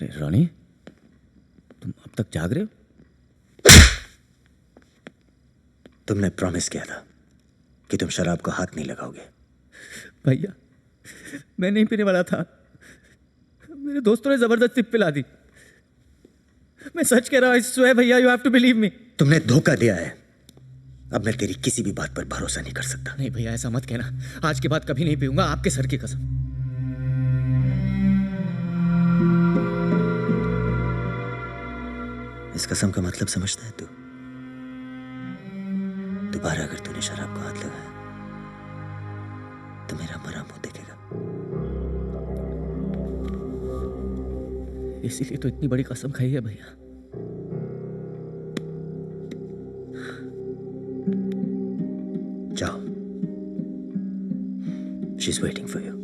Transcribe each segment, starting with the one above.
अरे रानी, तुम अब तक जाग रहे हो? तुमने प्रॉमिस किया था कि तुम शराब को हाथ नहीं लगाओगे। भैया, मैं नहीं पीने वाला था, मेरे दोस्तों ने जबरदस्ती पिला दी। मैं सच कह रहा हूं, आई स्वेयर भैया, you have to believe me. तुमने धोखा दिया है। अब मैं तेरी किसी भी बात पर भरोसा नहीं कर सकता। नहीं भैया, ऐसा मत कहना। आज के बाद कभी नहीं पीऊंगा, आपके सर की कसम। इस कसम का मतलब समझता है तू? दोबारा अगर तूने शराब को हाथ लगाया तो मेरा मरा मुंह देखेगा। इसीलिए तो इतनी बड़ी कसम खाई है भैया। जाओ, she is waiting for you.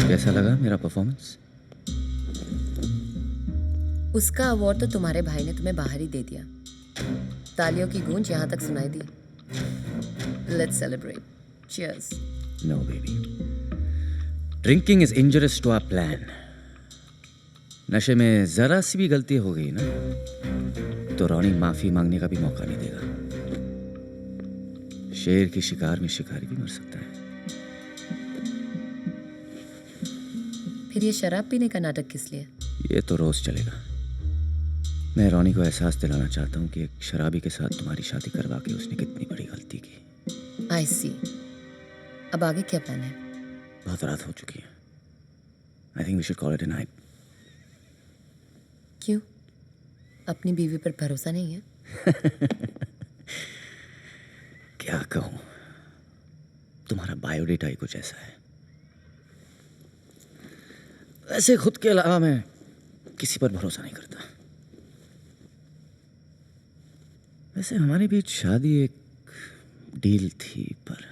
कैसा लगा मेरा परफॉर्मेंस? उसका अवार्ड तो तुम्हारे भाई ने तुम्हें बाहर ही दे दिया। तालियों की गूंज यहां तक सुनाई दी। Let's celebrate. Cheers. No baby, drinking is injurious to our plan. नशे में जरा सी भी गलती हो गई ना तो रॉनी माफी मांगने का भी मौका नहीं देगा। शेर की शिकार में शिकारी भी मर सकता है। फिर ये शराब पीने का नाटक किस लिए? ये तो रोज चलेगा। मैं रॉनी को एहसास दिलाना चाहता हूँ कि एक शराबी के साथ तुम्हारी शादी करवा के उसने कितनी बड़ी गलती की। आई सी। अब आगे क्या प्लान है? बहुत रात हो चुकी है। I think we should call it a night. क्यों? अपनी बीवी पर भरोसा नहीं है? क्या कहूँ, तुम्हारा बायोडेटा ही कुछ ऐसा है। वैसे खुद के अलावा मैं किसी पर भरोसा नहीं करता। वैसे हमारे बीच शादी एक डील थी, पर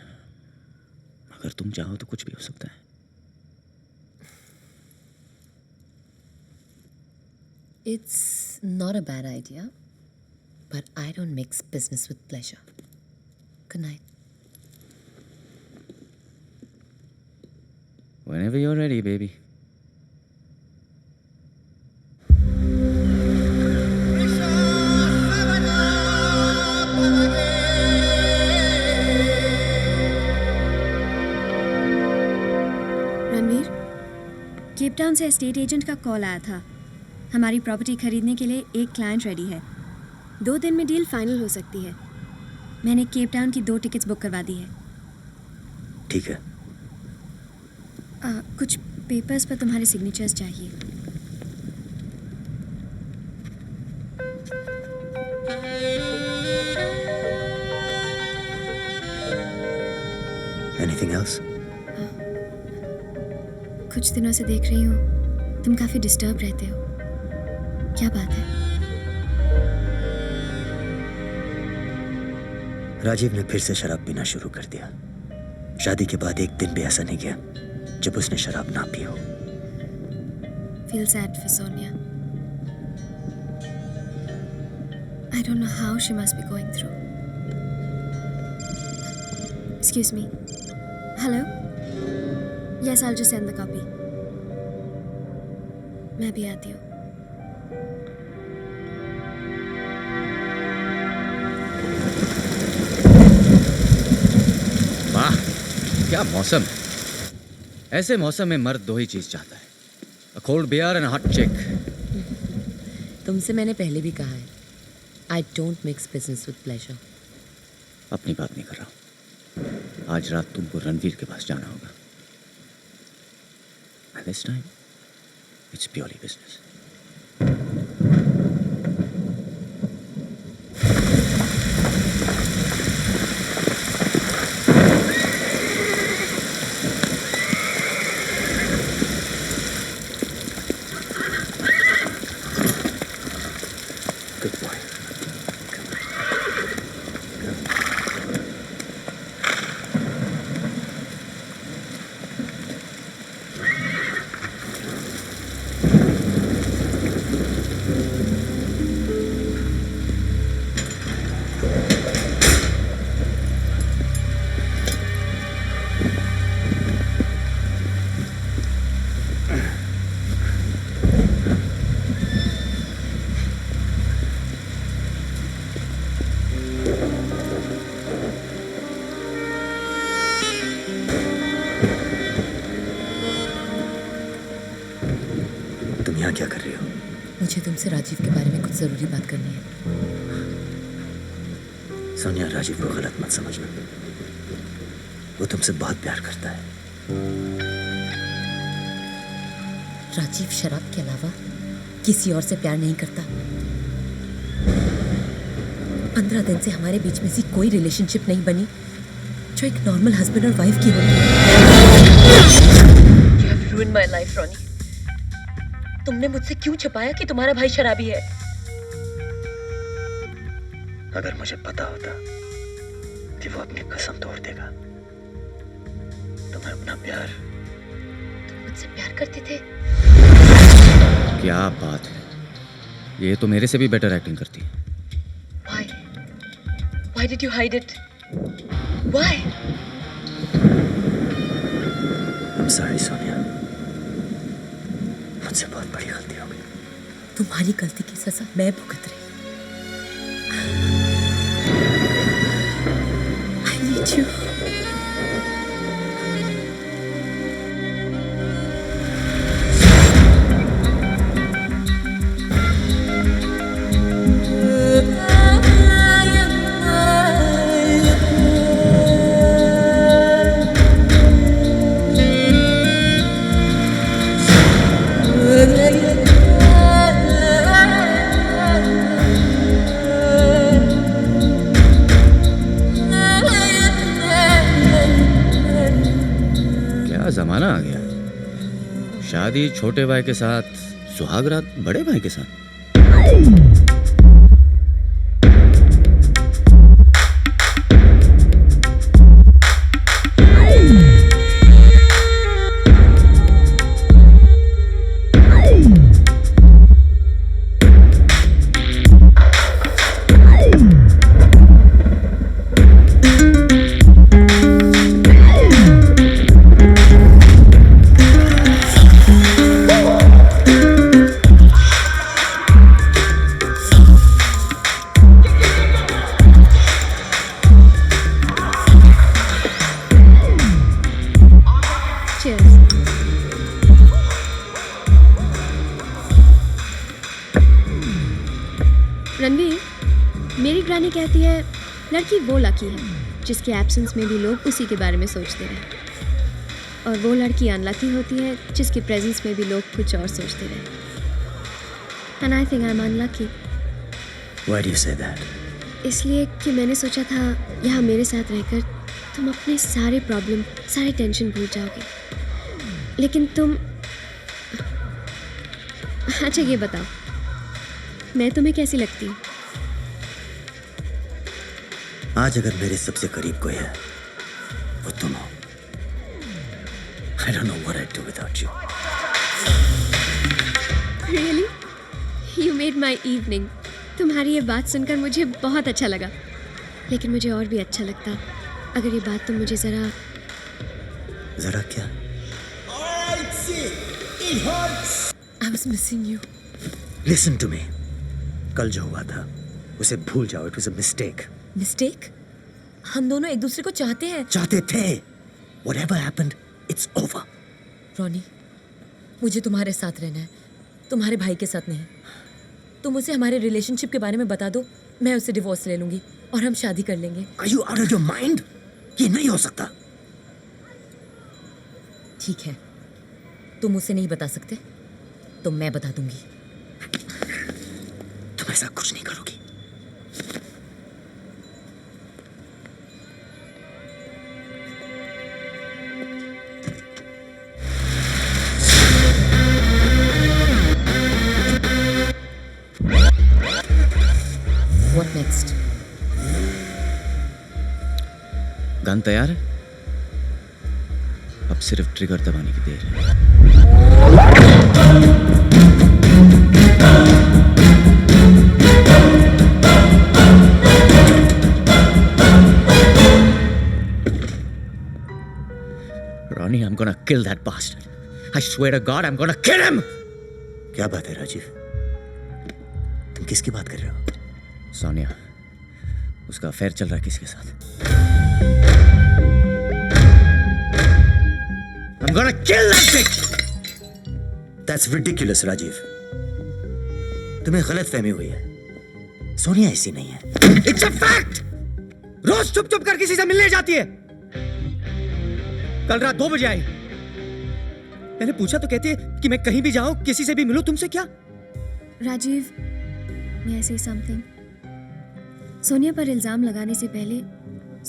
अगर तुम चाहो तो कुछ भी हो सकता है। It's not a bad idea, but I don't mix business with pleasure. Good night. Whenever you're ready, baby. Ranveer, Cape Town से एस्टेट एजेंट का कॉल आया था। हमारी प्रॉपर्टी खरीदने के लिए एक क्लाइंट रेडी है। 2 दिन में डील फाइनल हो सकती है। मैंने केप टाउन की 2 टिकट्स बुक करवा दी है। ठीक है। कुछ पेपर्स पर तुम्हारे सिग्नेचर्स चाहिए। Anything else? कुछ दिनों से देख रही हूँ तुम काफ़ी डिस्टर्ब रहते हो। क्या बात है? राजीव ने फिर से शराब पीना शुरू कर दिया। शादी के बाद एक दिन भी ऐसा नहीं गया जब उसने शराब ना पी हो। Feel sad for Sonia. I don't know how she must be going through. Excuse me. Hello? Yes, I'll just send the copy. मैं भी आती हूँ। वाह, क्या मौसम है। ऐसे मौसम में मर्द 2 ही चीज चाहता है, a cold beer and a hot chick. तुमसे मैंने पहले भी कहा है, I don't mix business with pleasure. अपनी बात नहीं कर रहा हूँ। आज रात तुमको रणवीर के पास जाना होगा। And this time, it's purely business. Good boy. तुमसे राजीव के बारे में कुछ जरूरी बात करनी है। सोनिया, राजीव को गलत मत समझना। वो तुमसे बहुत प्यार करता है। राजीव शराब के अलावा किसी और से प्यार नहीं करता। 15 दिन से हमारे बीच में सी कोई रिलेशनशिप नहीं बनी जो एक नॉर्मल हस्बैंड और वाइफ की होती है। You have ruined my life, रोनी। तुमने मुझसे क्यों छुपाया कि तुम्हारा भाई शराबी है? अगर मुझे पता होता कि वो अपनी कसम तोड़ देगा तो मैं अपना प्यार। तुम मुझसे प्यार करते थे? क्या बात है, ये तो मेरे से भी बेटर एक्टिंग करती है। Why? Why did you hide it? Why? I'm sorry, Sonia. मुझसे बहुत बड़ी गलती हो गई। तुम्हारी गलती की सजा मैं भुगत रही। I need you. क्या जमाना आ गया, शादी छोटे भाई के साथ, सुहागरात बड़े भाई के साथ। रणवीर, मेरी ग्रानी कहती है लड़की वो लकी है जिसके एब्सेंस में भी लोग उसी के बारे में सोचते रहे, और वो लड़की अनलकी होती है जिसके प्रेजेंस में भी लोग कुछ और सोचते रहे। And I think I am unlucky. Why do you say that? इसलिए कि मैंने सोचा था यहाँ मेरे साथ रहकर तुम अपने सारे प्रॉब्लम, सारे टेंशन भूल जाओगे, लेकिन तुम। अच्छा ये बताओ, मैं तुम्हें कैसी लगती हूँ? आज अगर मेरे सबसे करीब कोई है वो तुम हो। I don't know what I'd do without you. Really? You made my evening. तुम्हारी ये बात सुनकर मुझे बहुत अच्छा लगा, लेकिन मुझे और भी अच्छा लगता अगर ये बात तुम मुझे जरा क्या? I was missing you. Listen to me. कल जो हुआ था उसे भूल जाओ। It was a mistake. Mistake? हम दोनों एक दूसरे को चाहते हैं। चाहते थे। Whatever happened, it's over. रोनी, मुझे तुम्हारे साथ रहना है, तुम्हारे भाई के साथ नहीं। तुम उसे हमारे रिलेशनशिप के बारे में बता दो, मैं उससे डिवोर्स ले लूंगी और हम शादी कर लेंगे। Are you out of your mind? ये नहीं हो सकता। ठीक है, तुम उसे नहीं बता सकते तो मैं बता दूंगी। तुम ऐसा कुछ नहीं करोगी। What next? गन तैयार है, अब सिर्फ ट्रिगर दबाने की देर है। Ronnie, I'm gonna kill that bastard. I swear to God, I'm gonna kill him. क्या बात है राजीव? तुम किसकी बात कर रहे हो? सोनिया, उसका अफेयर चल रहा है किसी के साथ। I'm gonna kill that bitch. That's ridiculous, Rajiv. तुम्हें गलत फहमी हुई है, सोनिया ऐसी नहीं है। It's a fact. रोज चुप चुप कर किसी से मिलने जाती है। कल रात 2 बजे आई। मैंने पूछा तो कहती है कि मैं कहीं भी जाऊं, किसी से भी मिलूं, तुमसे क्या? Rajiv, may I say something? Sonia पर इल्जाम लगाने से पहले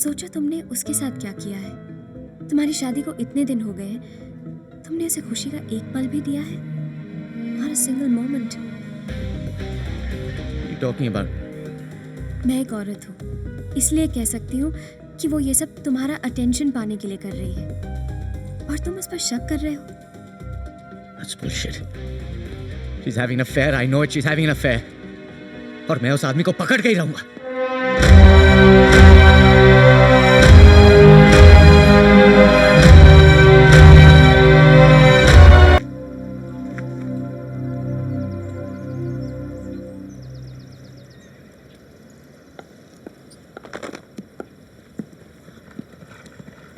सोचो तुमने उसके साथ क्या किया है। तुम्हारी शादी को इतने दिन हो गए हैं, तुमने उसे खुशी का एक पल भी दिया है? Not a single moment. You talking about? मैं एक औरत हूँ, इसलिए कह सकती हूँ कि वो ये सब तुम्हारा अटेंशन पाने के लिए कर रही है, और तुम उस पर शक कर रहे हो। That's bullshit. She's having an affair. I know it. She's having an affair. और मैं उस आदमी को पकड़ के ही रहूंगा।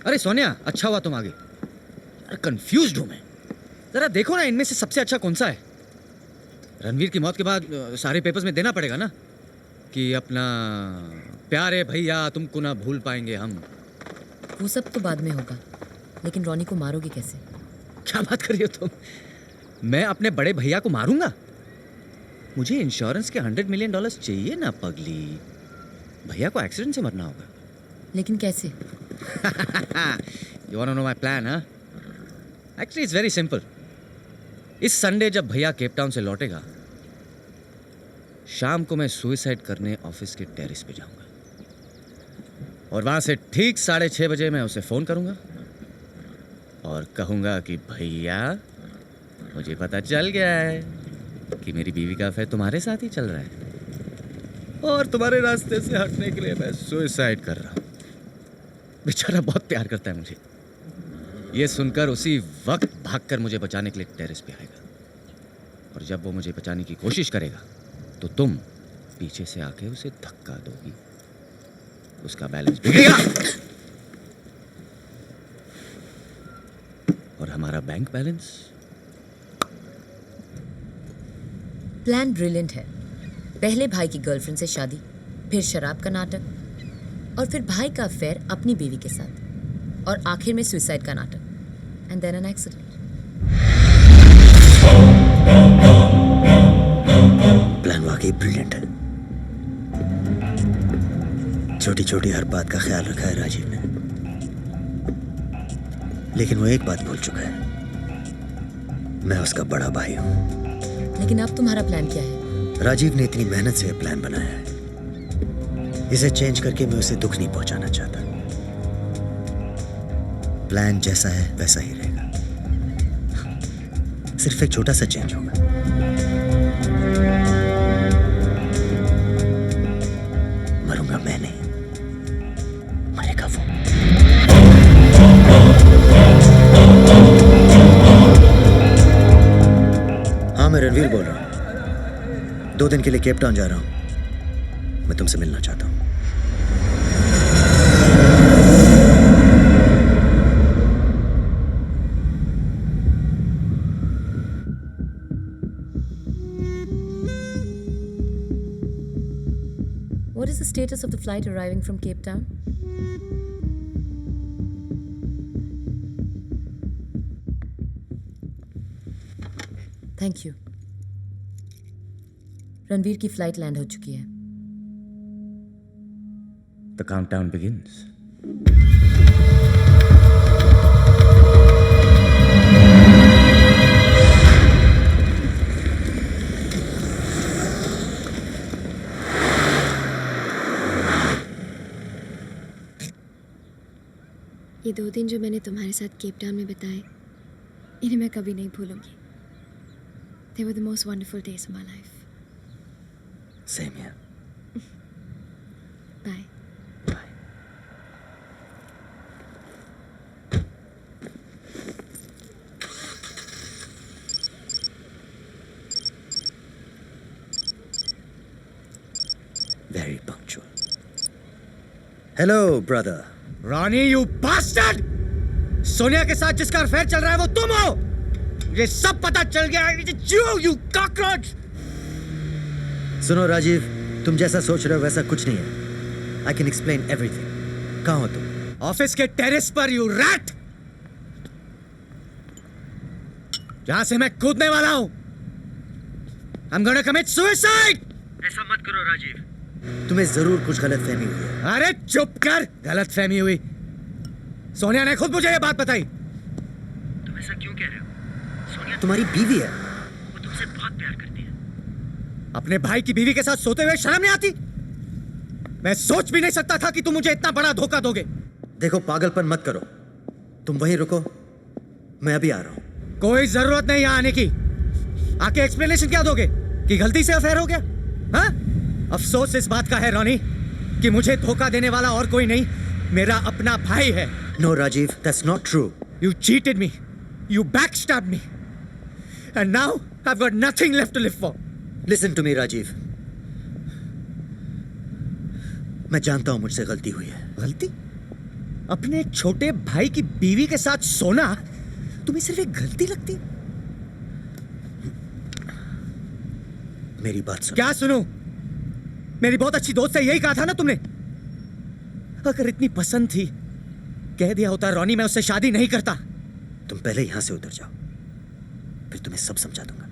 अरे सोनिया, अच्छा हुआ तुम आ गई। यार कंफ्यूज्ड हूं मैं। जरा देखो ना, इनमें से सबसे अच्छा कौन सा है? रणवीर की मौत के बाद सारे पेपर्स में देना पड़ेगा ना कि अपना प्यारे भैया तुमको ना भूल पाएंगे हम। वो सब तो बाद में होगा, लेकिन रॉनी को मारोगे कैसे? क्या बात कर रही हो तुम? मैं अपने बड़े भैया को मारूंगा? मुझे इंश्योरेंस के $100 मिलियन चाहिए ना पगली। भैया को एक्सीडेंट से मरना होगा। लेकिन कैसे? You wanna know my plan, huh? Actually, it's very simple. इस संडे जब भैया केप टाउन से लौटेगा, शाम को मैं सुसाइड करने ऑफिस के टेरेस पे जाऊंगा, और वहां से ठीक 6:30 बजे मैं उसे फोन करूंगा और कहूंगा कि भैया, मुझे पता चल गया है कि मेरी बीवी का अफेयर तुम्हारे साथ ही चल रहा है, और तुम्हारे रास्ते से हटने के लिए मैं सुसाइड कर रहा हूं। बेचारा बहुत प्यार करता है मुझे। ये सुनकर उसी वक्त भागकर मुझे बचाने के लिए टेरेस पे आएगा, और जब वो मुझे बचाने की कोशिश करेगा तो तुम पीछे से आके उसे धक्का दोगी। उसका बैलेंस बिगड़ेगा और हमारा बैंक बैलेंस। प्लान ब्रिलियंट है। पहले भाई की गर्लफ्रेंड से शादी, फिर शराब का नाटक, और फिर भाई का अफेयर अपनी बीवी के साथ, और आखिर में सुसाइड का नाटक, and then an accident. Plan वाकई ब्रिलियंट है। छोटी छोटी हर बात का ख्याल रखा है राजीव ने, लेकिन वो एक बात भूल चुका है, मैं उसका बड़ा भाई हूं। लेकिन अब तुम्हारा प्लान क्या है? राजीव ने इतनी मेहनत से यह प्लान बनाया है, इसे चेंज करके मैं उसे दुख नहीं पहुंचाना चाहता। प्लान जैसा है वैसा ही रहेगा, सिर्फ एक छोटा सा चेंज होगा। मरूंगा मैं नहीं, मरेगा वो। हाँ, मैं रणवीर बोल रहा हूं। 2 दिन के लिए केप टाउन जा रहा हूं। मैं तुमसे मिलना चाहता हूं। What is the status of the flight arriving from Cape Town? Thank you. Ranveer की फ्लाइट लैंड हो चुकी है। The countdown begins. ये 2 दिन जो मैंने तुम्हारे साथ केप टाउन में बिताए, इन्हें मैं कभी नहीं भूलूंगी। They were the most wonderful days of my life. Same here. Bye. Bye. Very punctual. Hello, brother. Rani, you bastard! Sonia के साथ जिसका अफेयर चल रहा है वो तुम हो। मुझे सब पता चल गया। You cockroach! सुनो राजीव, तुम जैसा सोच रहे हो वैसा कुछ नहीं है। I can explain everything. कहाँ हो तुम? ऑफिस के टेरेस पर, यू रैट, जहां से मैं कूदने वाला हूं। I'm gonna commit suicide! ऐसा मत करो राजीव। तुम्हें जरूर कुछ गलतफहमी हुई है। अरे चुप कर, गलतफहमी हुई। सोनिया ने खुद मुझे ये बात बताई। तुम ऐसा क्यों कह रहे हो? सोनिया तुम्हारी बीवी है, वो तुमसे बहुत प्यार करती है। अपने भाई की बीवी के साथ सोते हुए शर्म नहीं आती? मैं सोच भी नहीं सकता था कि तुम मुझे इतना बड़ा धोखा दोगे। देखो, पागलपन मत करो, तुम वहीं रुको, मैं अभी आ रहा हूं। कोई जरूरत नहीं यहां आने की। आके एक्सप्लेनेशन क्या दोगे कि गलती से अफेयर हो गया? हाँ? अफसोस इस बात का है रॉनी कि मुझे धोखा देने वाला और कोई नहीं, मेरा अपना भाई है। No Rajeev, that's not true. You cheated me. You backstabbed me. And now I've got nothing left to live for. Listen to me Rajeev, मैं जानता हूं मुझसे गलती हुई है। गलती? अपने छोटे भाई की बीवी के साथ सोना तुम्हें सिर्फ एक गलती लगती है? मेरी बात सुनो। क्या सुनूं? मेरी बहुत अच्छी दोस्त से यही कहा था ना तुमने। अगर इतनी पसंद थी, कह दिया होता रॉनी, मैं उससे शादी नहीं करता। तुम पहले यहां से उतर जाओ, फिर तुम्हें सब समझा दूंगा।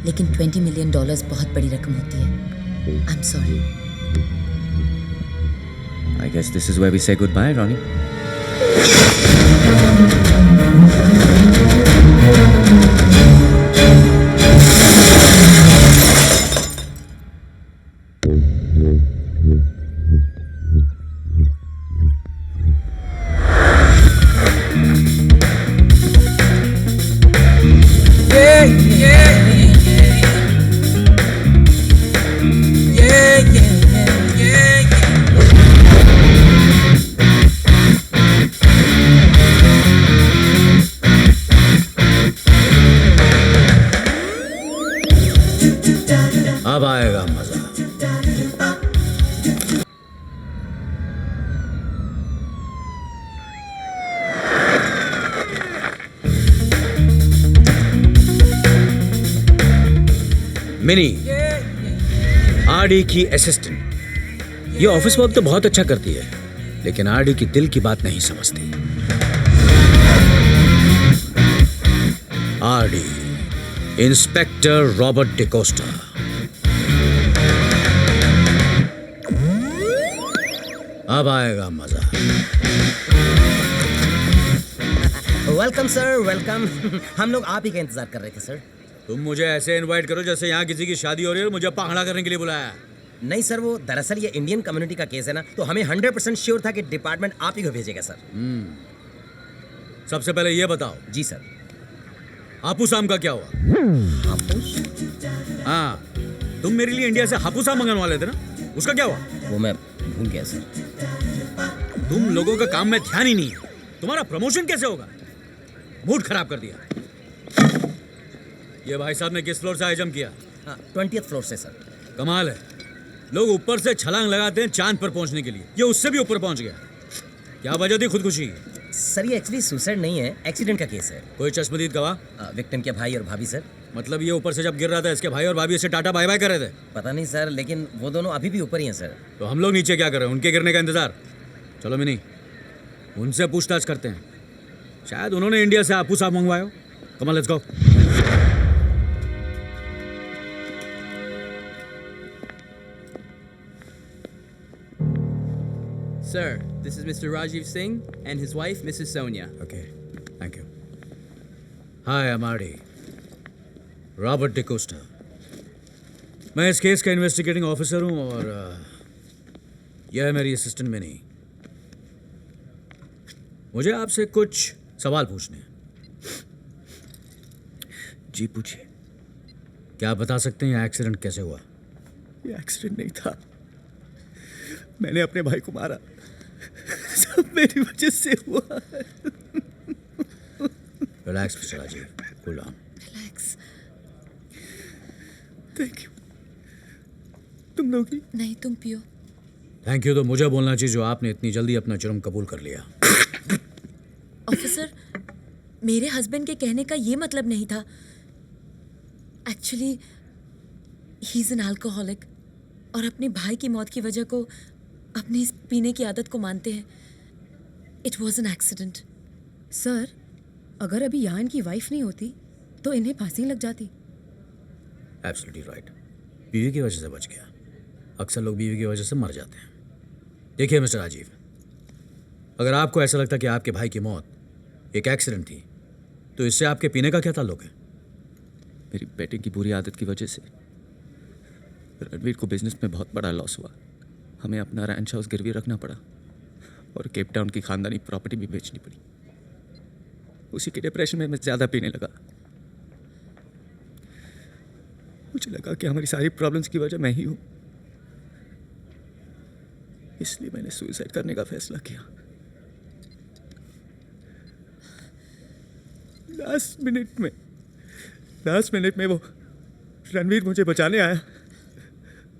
लेकिन $20 मिलियन बहुत बड़ी रकम होती है। I am sorry. I guess this is where we say goodbye, Ronnie. अब आएगा मजा। मिनी, आरडी की असिस्टेंट। ये ऑफिस वर्क तो बहुत अच्छा करती है, लेकिन आरडी की दिल की बात नहीं समझती। RD, inspector Robert D'Costa. अब आएगा मजा। Welcome sir, welcome. हम लोग आप ही का इंतजार कर रहे थे सर। तुम मुझे ऐसे इनवाइट करो जैसे यहाँ किसी की शादी हो रही है और मुझे पाखड़ा करने के लिए बुलाया। नहीं सर, वो दरअसल ये इंडियन कम्युनिटी का केस है ना, तो हमें 100% श्योर था कि डिपार्टमेंट आप ही को भेजेगा सर। सबसे पहले ये बताओ, जी सर। हापुस आम का क्या हुआ? हापुस? हाँ, तुम मेरे लिए इंडिया से हापुस आम मंगवाने वाले थे ना, उसका क्या हुआ? वो मैं भूल गया सर। तुम लोगों का काम में ध्यान ही नहीं है। तुम्हारा प्रमोशन कैसे होगा? मूड खराब कर दिया। ये भाई साहब ने किस फ्लोर से हाई जंप किया? 20th फ्लोर से सर। कमाल है, लोग ऊपर से छलांग लगाते हैं चांद पर पहुंचने के लिए, ये उससे भी ऊपर पहुंच गया। क्या वजह थी खुदकुशी की? सर ये एक्चुअली सुसाइड नहीं है, एक्सीडेंट का केस है। कोई चश्मदीद गवाह? विक्टिम के भाई और भाभी सर। मतलब ये ऊपर से जब गिर रहा था इसके भाई और भाभी इसे टाटा बाय बाय कर रहे थे? पता नहीं सर, लेकिन वो दोनों अभी भी ऊपर ही हैं सर। तो हम लोग नीचे क्या कर रहे हैं? उनके गिरने का इंतजार। चलो मिनी, उनसे पूछताछ करते हैं, शायद उन्होंने इंडिया से हापुस आम मंगवाया हो। Come on, let's go. Sir, this is Mr. Rajiv Singh and his wife, Mrs. Sonia. Okay thank you hi अमाडी रॉबर्ट डिकोस्टा मैं इस केस का इन्वेस्टिगेटिंग ऑफिसर हूं और यह है मेरी असिस्टेंट मिनी मुझे आपसे कुछ सवाल पूछने हैं जी पूछिए। क्या आप बता सकते हैं एक्सीडेंट कैसे हुआ ये एक्सीडेंट नहीं था, मैंने अपने भाई को मारा, सब मेरी वजह से हुआ। Relax mister Rajeev cool down relax. Thank you. तुम लोग ही नहीं, तुम पियो। थैंक यू तो मुझे बोलना चाहिए जो आपने इतनी जल्दी अपना जुर्म कबूल कर लिया। ऑफिसर, मेरे हस्बैंड के कहने का ये मतलब नहीं था। Actually he is an alcoholic और अपने भाई की मौत की वजह को अपनी इस पीने की आदत को मानते हैं। It was an accident. Sir, अगर अभी यहाँ इनकी वाइफ नहीं होती तो इन्हें फांसी लग जाती। Absolutely right. बीवी की वजह से बच गया। अक्सर लोग बीवी की वजह से मर जाते हैं। देखिए मिस्टर राजीव, अगर आपको ऐसा लगता कि आपके भाई की मौत एक एक्सीडेंट थी तो इससे आपके पीने का क्या ताल्लुक है? मेरी बेटे की बुरी आदत की वजह से रणवीर को बिजनेस में बहुत बड़ा लॉस हुआ। हमें अपना रैंच हाउस गिरवी रखना पड़ा और केप टाउन की खानदानी प्रॉपर्टी भी बेचनी पड़ी। उसी के डिप्रेशन में मैं ज़्यादा पीने लगा। मुझे लगा कि हमारी सारी प्रॉब्लम्स की वजह मैं ही हूँ, इसलिए मैंने सुसाइड करने का फैसला किया। लास्ट मिनट में वो रणवीर मुझे बचाने आया।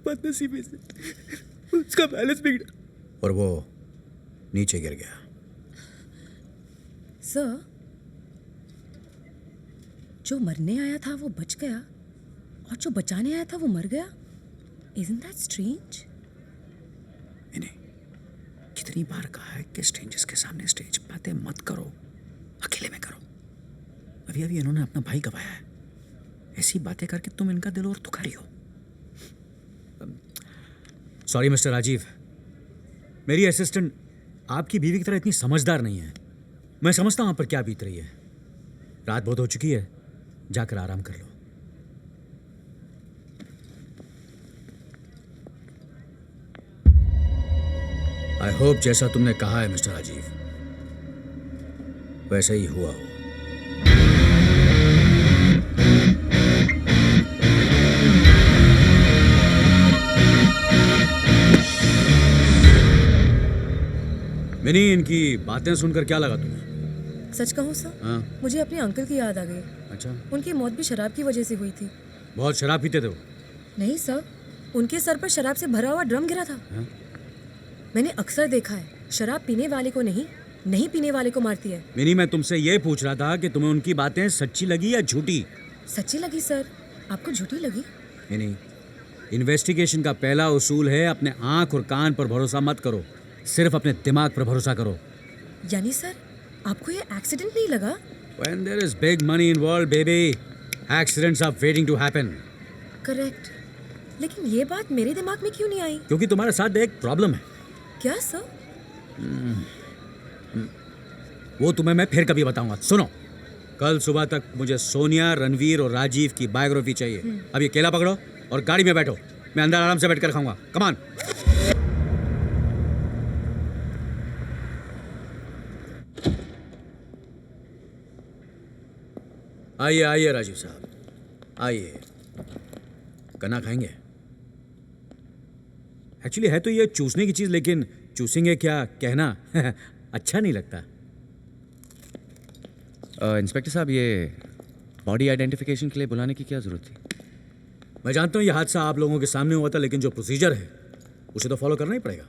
बदनसीबी से उसका बैलेंस बिगड़ा और वो नीचे गिर गया। सर, जो मरने आया था वो बच गया और जो बचाने आया था वो मर गया। Isn't that strange? मैंने कितनी बार कहा है कि स्ट्रेंजर्स के सामने स्टेज बातें मत करो, अकेले में करो। अभी इन्होंने अपना भाई गवाया है, ऐसी बातें करके तुम इनका दिल और दुखा रही हो। सॉरी मिस्टर राजीव, मेरी असिस्टेंट आपकी बीवी की तरह इतनी समझदार नहीं है। मैं समझता हूं आप पर क्या बीत रही है। रात बहुत हो चुकी है, जाकर आराम कर लो। आई होप जैसा तुमने कहा है मिस्टर राजीव वैसे ही हुआ हो। मिनी, इनकी बातें सुनकर क्या लगा तुम्हें? सच कहूँ सर, हाँ? मुझे अपने अंकल की याद आ गई। अच्छा, उनकी मौत भी शराब की वजह से हुई थी। बहुत शराब पीते थे वो? नहीं सर, उनके सर पर शराब से भरा हुआ ड्रम गिरा था। हाँ? मैंने अक्सर देखा है, शराब पीने वाले को नहीं पीने वाले को मारती है। मिनी, मैं तुमसे ये पूछ रहा था कि तुम्हें उनकी बातें सच्ची लगी या झूठी? सच्ची लगी सर, आपको झूठी लगी? मिनी, इन्वेस्टिगेशन का पहला उसूल है अपने आंख और कान पर भरोसा मत करो, सिर्फ अपने दिमाग पर भरोसा करो। यानी सर, आपको ये एक्सीडेंट नहीं लगा? When there is big money involved, baby, accidents are waiting to happen. Correct, लेकिन ये बात मेरे दिमाग में क्यों नहीं आई? क्योंकि तुम्हारे साथ एक प्रॉब्लम है। क्या सर? वो तुम्हें मैं फिर कभी बताऊंगा। सुनो, कल सुबह तक मुझे सोनिया, रणवीर और राजीव की बायोग्राफी चाहिए। अब ये केला पकड़ो और गाड़ी में बैठो, मैं अंदर आराम से बैठ कर खाऊंगा। कमान। आइए आइए राजीव साहब, आइए। गन्ना खाएंगे? एक्चुअली है तो ये चूसने की चीज, लेकिन चूसेंगे क्या कहना अच्छा नहीं लगता। इंस्पेक्टर साहब, ये बॉडी आइडेंटिफिकेशन के लिए बुलाने की क्या जरूरत थी? मैं जानता हूँ ये हादसा आप लोगों के सामने हुआ था, लेकिन जो प्रोसीजर है उसे तो फॉलो करना ही पड़ेगा।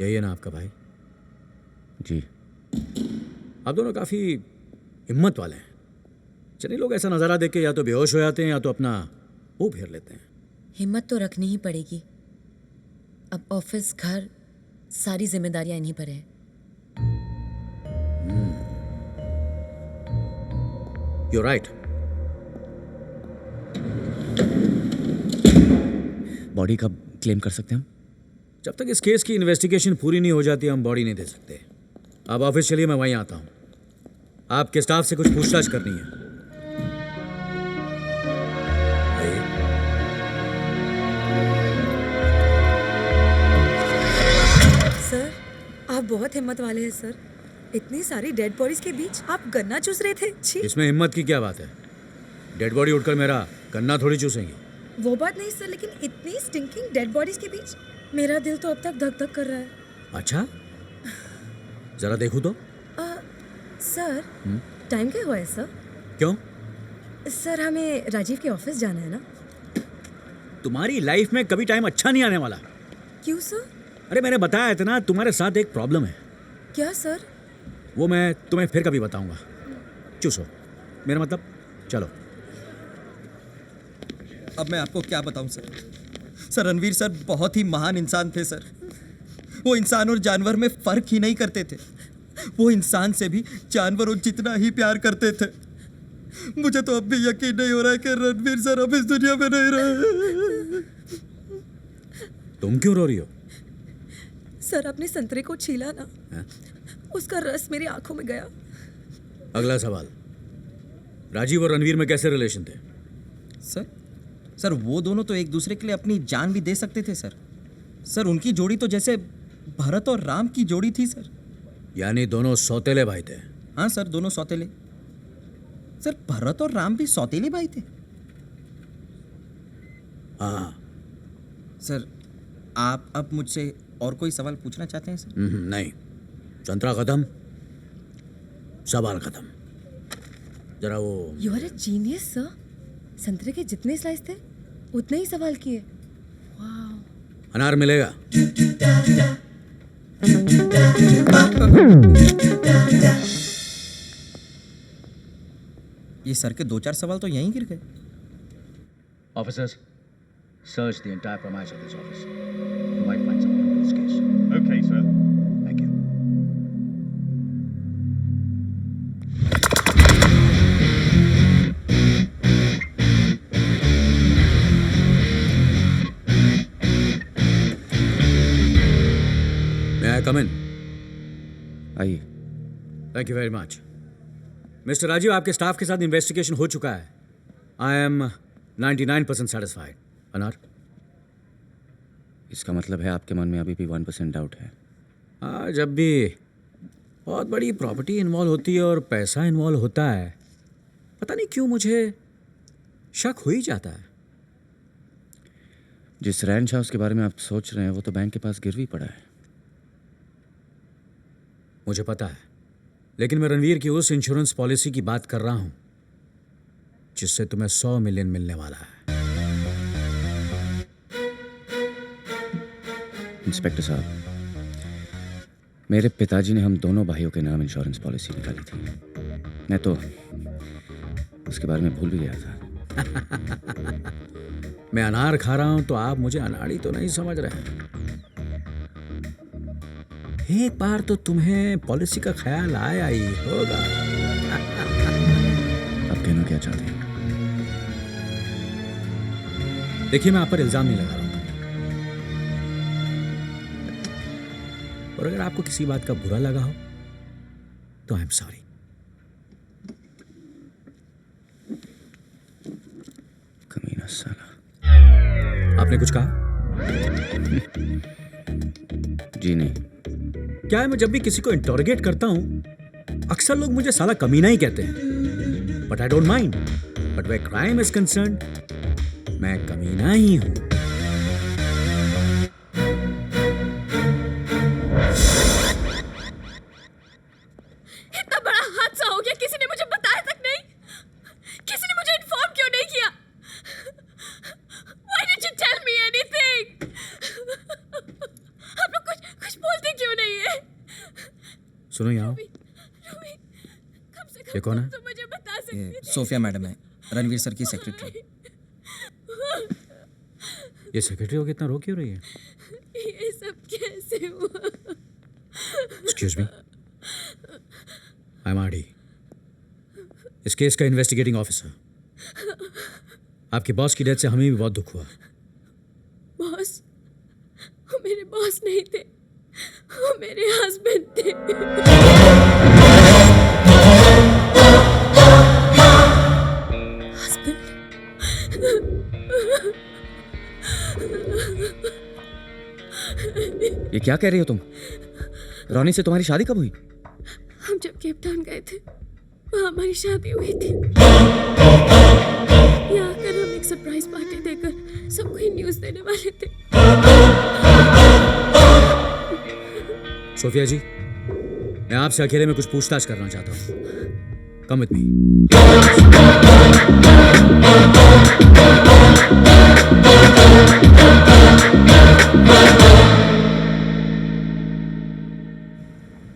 यही है ना आपका भाई? जी। आप दोनों काफ़ी हिम्मत वाले हैं। चलिए, लोग ऐसा नज़ारा देख के या तो बेहोश हो जाते हैं या तो अपना मुंह फेर लेते हैं। हिम्मत तो रखनी ही पड़ेगी। अब ऑफिस, घर, सारी जिम्मेदारियां इन्हीं पर है। You right. बॉडी कब क्लेम कर सकते हैं हम? जब तक इस केस की इन्वेस्टिगेशन पूरी नहीं हो जाती हम बॉडी नहीं दे सकते। आप ऑफिस चलिए, मैं वहीं आता हूँ। आपके स्टाफ से कुछ पूछताछ करनी है। आइए। सर, आप बहुत हिम्मत वाले हैं सर। इतनी सारी डेड बॉडीज के बीच आप गन्ना चूस रहे थे। छी। इसमें हिम्मत की क्या बात है? डेड बॉडी उठकर मेरा गन्ना थोड़ी चूसेंगी। वो बात नहीं सर, लेकिन इतनी स्टिंकिंग डेड बॉडीज के बीच मेरा दिल तो अब तक धक धक कर रहा है। अच्छा, जरा देखूं तो। सर, टाइम क्या हुआ है सर? क्यों? सर, हमें राजीव के ऑफिस जाना है ना। तुम्हारी लाइफ में कभी टाइम अच्छा नहीं आने वाला। क्यों सर? अरे मैंने बताया था ना, तुम्हारे साथ एक प्रॉब्लम है। क्या सर? वो मैं तुम्हें फिर कभी बताऊंगा। चूसो, मेरा मतलब। चलो। अब मैं आपको क्या बताऊं सर। सर, रणवीर सर बहुत ही महान इंसान थे सर। वो इंसान और जानवर में फर्क ही नहीं करते थे। वो इंसान से भी जानवरों जितना ही प्यार करते थे। मुझे तो अब भी यकीन नहीं हो रहा है कि रणवीर सर अब इस दुनिया में नहीं रहे। तुम क्यों रो रही हो? सर, आपने संतरे को छीला ना, हाँ? उसका रस मेरी आंखों में गया। अगला सवाल, राजीव और रणवीर में कैसे रिलेशन थे? सर वो दोनों तो एक दूसरे के लिए अपनी जान भी दे सकते थे सर। सर, उनकी जोड़ी तो जैसे भरत और राम की जोड़ी थी सर। यानी दोनों सौतेले भाई थे? हाँ सर, दोनों सौतेले। सर, भरत और राम भी सौतेले भाई थे। हाँ। सर, आप अब मुझसे और कोई सवाल पूछना चाहते हैं सर? नहीं, संतरा खत्म, सवाल खत्म। जरा वो। You are a genius sir. संतरे के जितने स्लाइस थे उतने ही सवाल किए। अनार मिलेगा? ये सर के 2-4 सवाल तो यहीं गिर गए। Officers, search the entire premise of this office. You might find something in this case. Okay, sir. Thank you. May I come in? आइए। Thank you very much. Mister Rajeev, आपके स्टाफ के साथ इन्वेस्टिगेशन हो चुका है। I am 99% satisfied. अनार? इसका मतलब है आपके मन में अभी भी 1% डाउट है? हाँ, जब भी बहुत बड़ी प्रॉपर्टी इन्वॉल्व होती है और पैसा इन्वॉल्व होता है, पता नहीं क्यों मुझे शक हो ही जाता है। जिस रैंच हाउस के बारे में आप सोच रहे हैं वो तो बैंक के पास गिरवी पड़ा है। मुझे पता है, लेकिन मैं रणवीर की उस इंश्योरेंस पॉलिसी की बात कर रहा हूं जिससे तुम्हें 100 मिलियन मिलने वाला है। इंस्पेक्टर साहब, मेरे पिताजी ने हम दोनों भाइयों के नाम इंश्योरेंस पॉलिसी निकाली थी। मैं तो उसके बारे में भूल भी गया था। मैं अनार खा रहा हूं तो आप मुझे अनाड़ी तो नहीं समझ रहे हैं। एक बार तो तुम्हें पॉलिसी का ख्याल आया ही होगा। आप कहना क्या चाहते हैं? देखिए, मैं आप पर इल्जाम नहीं लगा रहा हूं, और अगर आपको किसी बात का बुरा लगा हो तो आई एम सॉरी। कमीना साला। आपने कुछ कहा? जी नहीं। क्या है, मैं जब भी किसी को इंटरोगेट करता हूं अक्सर लोग मुझे साला कमीना ही कहते हैं, but I don't mind. But where crime is concerned, मैं कमीना ही हूं। इतना बड़ा हादसा हो गया, किसी ने मुझे बताया तक नहीं। किसी ने मुझे इन्फॉर्म क्यों नहीं किया? Why didn't you tell me anything? आप लोग कुछ बोलते क्यों नहीं है? सुनो यहाँ, ये कौन है? तो मुझे बता सकती ये सोफिया मैडम है, रणवीर सर की सेक्रेटरी। ये सेक्रेटरी हो कितना रो क्यों रही है? ये सब कैसे हुआ? Excuse me, I am RD, इस केस का इन्वेस्टिगेटिंग ऑफिसर। आपके बॉस की डेथ से हमें भी बहुत दुख हुआ। बॉस? वो मेरे बॉस नहीं थे, वो मेरे हस्बैंड थे। ये क्या कह रही हो तुम? रॉनी से तुम्हारी शादी कब हुई? हम जब केप टाउन गए थे वहाँ हमारी शादी हुई थी। यहाँ आकर हम एक सरप्राइज पार्टी देकर सबको ही न्यूज़ देने वाले थे। सोफिया जी, मैं आपसे अकेले में कुछ पूछताछ करना चाहता हूँ। Come with me.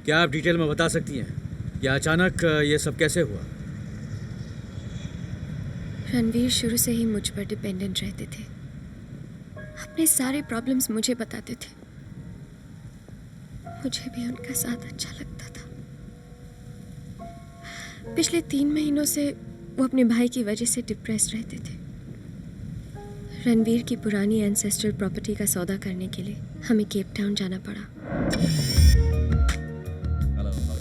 क्या आप डिटेल में बता सकती हैं कि अचानक ये सब कैसे हुआ? रणवीर शुरू से ही मुझ पर डिपेंडेंट रहते थे, अपने सारे प्रॉब्लम्स मुझे बताते थे। मुझे भी उनका साथ अच्छा लगता था। पिछले 3 महीनों से वो अपने भाई की वजह से डिप्रेस रहते थे। रणवीर की पुरानी एंसेस्ट्रल प्रॉपर्टी का सौदा करने के लिए हमें केप टाउन जाना पड़ा।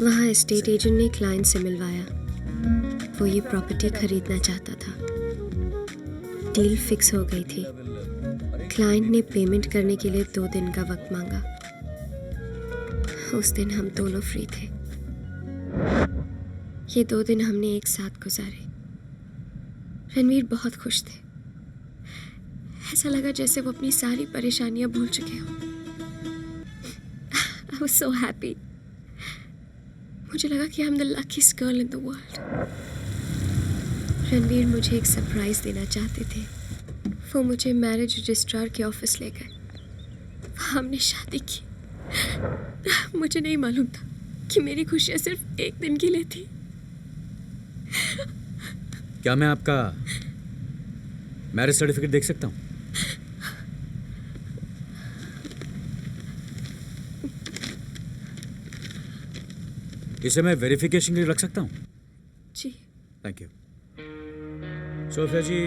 वहाँ एस्टेट एजेंट ने क्लाइंट से मिलवाया। वो ये प्रॉपर्टी खरीदना चाहता था। डील फिक्स हो गई थी। क्लाइंट ने पेमेंट करने के लिए 2 दिन का वक्त मांगा। उस दिन हम दोनों फ्री थे। ये 2 दिन हमने एक साथ गुजारे। रणवीर बहुत खुश थे। ऐसा लगा जैसे वो अपनी सारी परेशानियां भूल चुके हों। I was so happy. मुझे लगा कि I'm the luckiest girl in the world. Ranveer मुझे एक सरप्राइज देना चाहते थे। वो मुझे मैरिज रजिस्ट्रार के ऑफिस ले गए। वहाँ हमने शादी की। मुझे नहीं मालूम था कि मेरी खुशियाँ सिर्फ 1 दिन के लिए थी। क्या मैं आपका मैरिज सर्टिफिकेट देख सकता हूँ? इसे मैं वेरिफिकेशन के लिए रख सकता हूँ? जी। Thank you. Sophia ji,